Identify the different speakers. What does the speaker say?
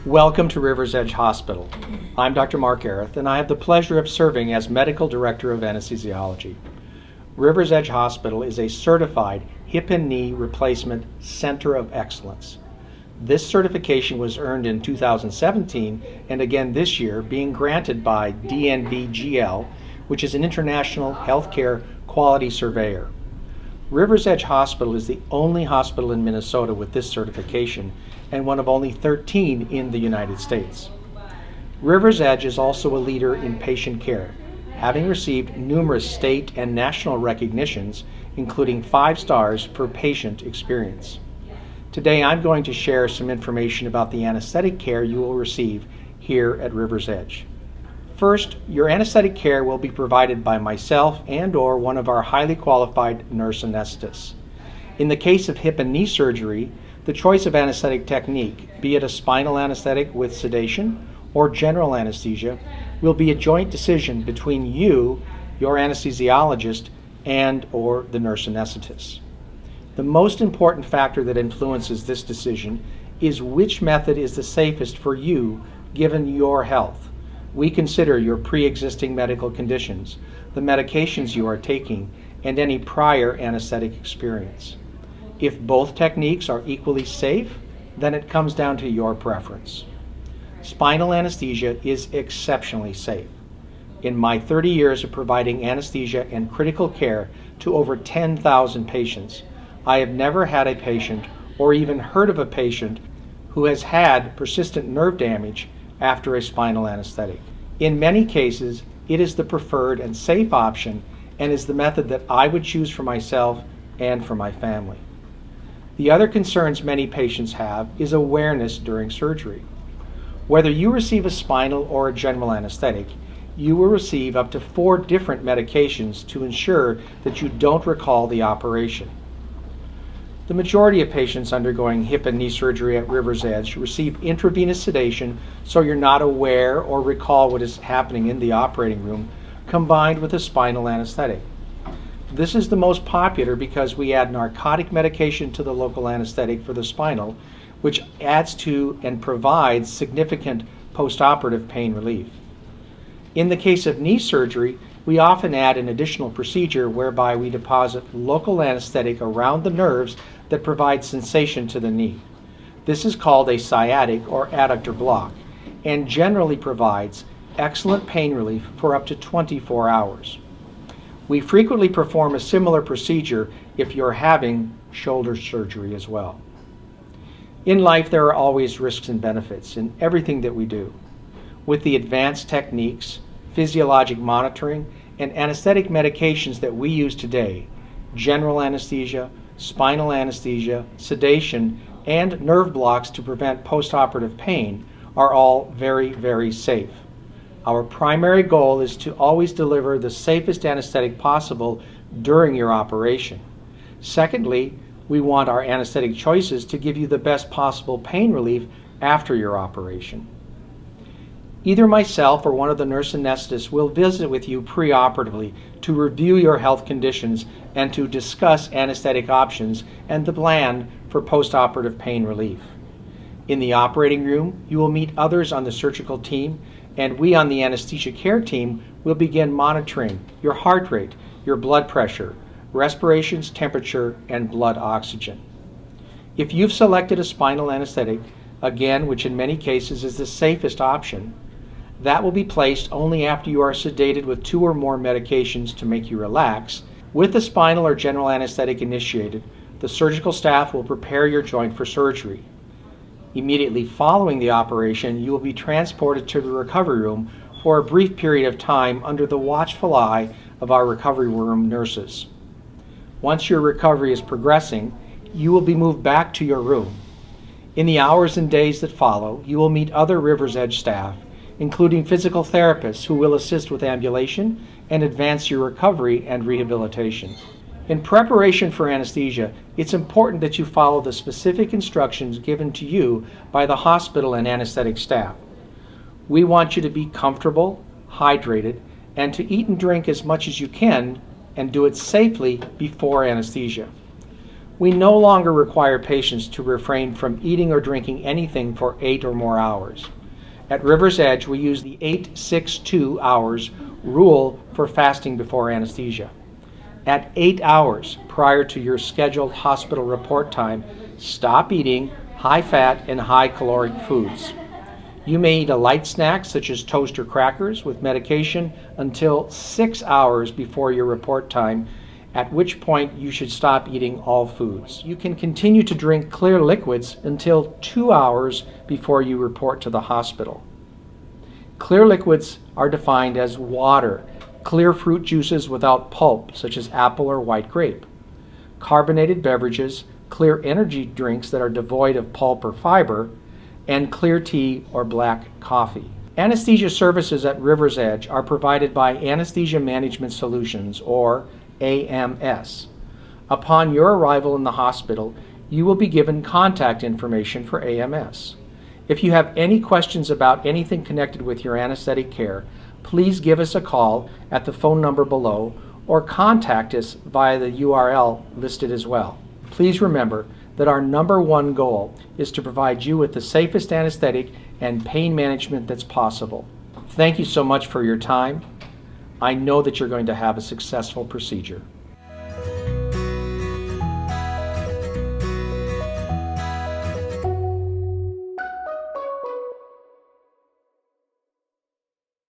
Speaker 1: Welcome to Rivers Edge Hospital. I'm Dr. Mark Areth, and I have the pleasure of serving as Medical Director of Anesthesiology. Rivers Edge Hospital is a certified hip and knee replacement center of excellence. This certification was earned in 2017 and again this year, being granted by DNV-GL, which is an international healthcare quality surveyor. Rivers Edge Hospital is the only hospital in Minnesota with this certification and one of only 13 in the United States. Rivers Edge is also a leader in patient care, having received numerous state and national recognitions, including 5 stars for patient experience. Today I'm going to share some information about the anesthetic care you will receive here at Rivers Edge. First, your anesthetic care will be provided by myself and/or one of our highly qualified nurse anesthetists. In the case of hip and knee surgery, the choice of anesthetic technique, be it a spinal anesthetic with sedation or general anesthesia, will be a joint decision between you, your anesthesiologist, and/or the nurse anesthetist. The most important factor that influences this decision is which method is the safest for you given your health. We consider your pre-existing medical conditions, the medications you are taking, and any prior anesthetic experience. If both techniques are equally safe, then it comes down to your preference. Spinal anesthesia is exceptionally safe. In my 30 years of providing anesthesia and critical care to over 10,000 patients, I have never had a patient or even heard of a patient who has had persistent nerve damage after a spinal anesthetic. In many cases, it is the preferred and safe option and is the method that I would choose for myself and for my family. The other concerns many patients have is awareness during surgery. Whether you receive a spinal or a general anesthetic, you will receive up to 4 different medications to ensure that you don't recall the operation. The majority of patients undergoing hip and knee surgery at Rivers Edge receive intravenous sedation so you're not aware or recall what is happening in the operating room, combined with a spinal anesthetic. This is the most popular because we add narcotic medication to the local anesthetic for the spinal, which adds to and provides significant postoperative pain relief. In the case of knee surgery, we often add an additional procedure whereby we deposit local anesthetic around the nerves that provide sensation to the knee. This is called a sciatic or adductor block and generally provides excellent pain relief for up to 24 hours. We frequently perform a similar procedure if you're having shoulder surgery as well. In life, there are always risks and benefits in everything that we do. With the advanced techniques, physiologic monitoring, and anesthetic medications that we use today, general anesthesia, spinal anesthesia, sedation, and nerve blocks to prevent postoperative pain are all very, very safe. Our primary goal is to always deliver the safest anesthetic possible during your operation. Secondly, we want our anesthetic choices to give you the best possible pain relief after your operation. Either myself or one of the nurse anesthetists will visit with you preoperatively to review your health conditions and to discuss anesthetic options and the plan for postoperative pain relief. In the operating room, you will meet others on the surgical team, and we on the anesthesia care team will begin monitoring your heart rate, your blood pressure, respirations, temperature, and blood oxygen. If you've selected a spinal anesthetic, again, which in many cases is the safest option, that will be placed only after you are sedated with 2 or more medications to make you relax. With the spinal or general anesthetic initiated, the surgical staff will prepare your joint for surgery. Immediately following the operation, you will be transported to the recovery room for a brief period of time under the watchful eye of our recovery room nurses. Once your recovery is progressing, you will be moved back to your room. In the hours and days that follow, you will meet other Rivers Edge staff, including physical therapists who will assist with ambulation and advance your recovery and rehabilitation. In preparation for anesthesia, it's important that you follow the specific instructions given to you by the hospital and anesthetic staff. We want you to be comfortable, hydrated, and to eat and drink as much as you can and do it safely before anesthesia. We no longer require patients to refrain from eating or drinking anything for 8 or more hours. At River's Edge, we use the 8-6-2 hours rule for fasting before anesthesia. At 8 hours prior to your scheduled hospital report time, stop eating high-fat and high-caloric foods. You may eat a light snack such as toast or crackers with medication until 6 hours before your report time, at which point you should stop eating all foods. You can continue to drink clear liquids until 2 hours before you report to the hospital. Clear liquids are defined as water, clear fruit juices without pulp, such as apple or white grape, carbonated beverages, clear energy drinks that are devoid of pulp or fiber, and clear tea or black coffee. Anesthesia services at River's Edge are provided by Anesthesia Management Solutions, or AMS. Upon your arrival in the hospital, you will be given contact information for AMS. If you have any questions about anything connected with your anesthetic care, please give us a call at the phone number below or contact us via the URL listed as well. Please remember that our #1 goal is to provide you with the safest anesthetic and pain management that's possible. Thank you so much for your time. I know that you're going to have a successful procedure.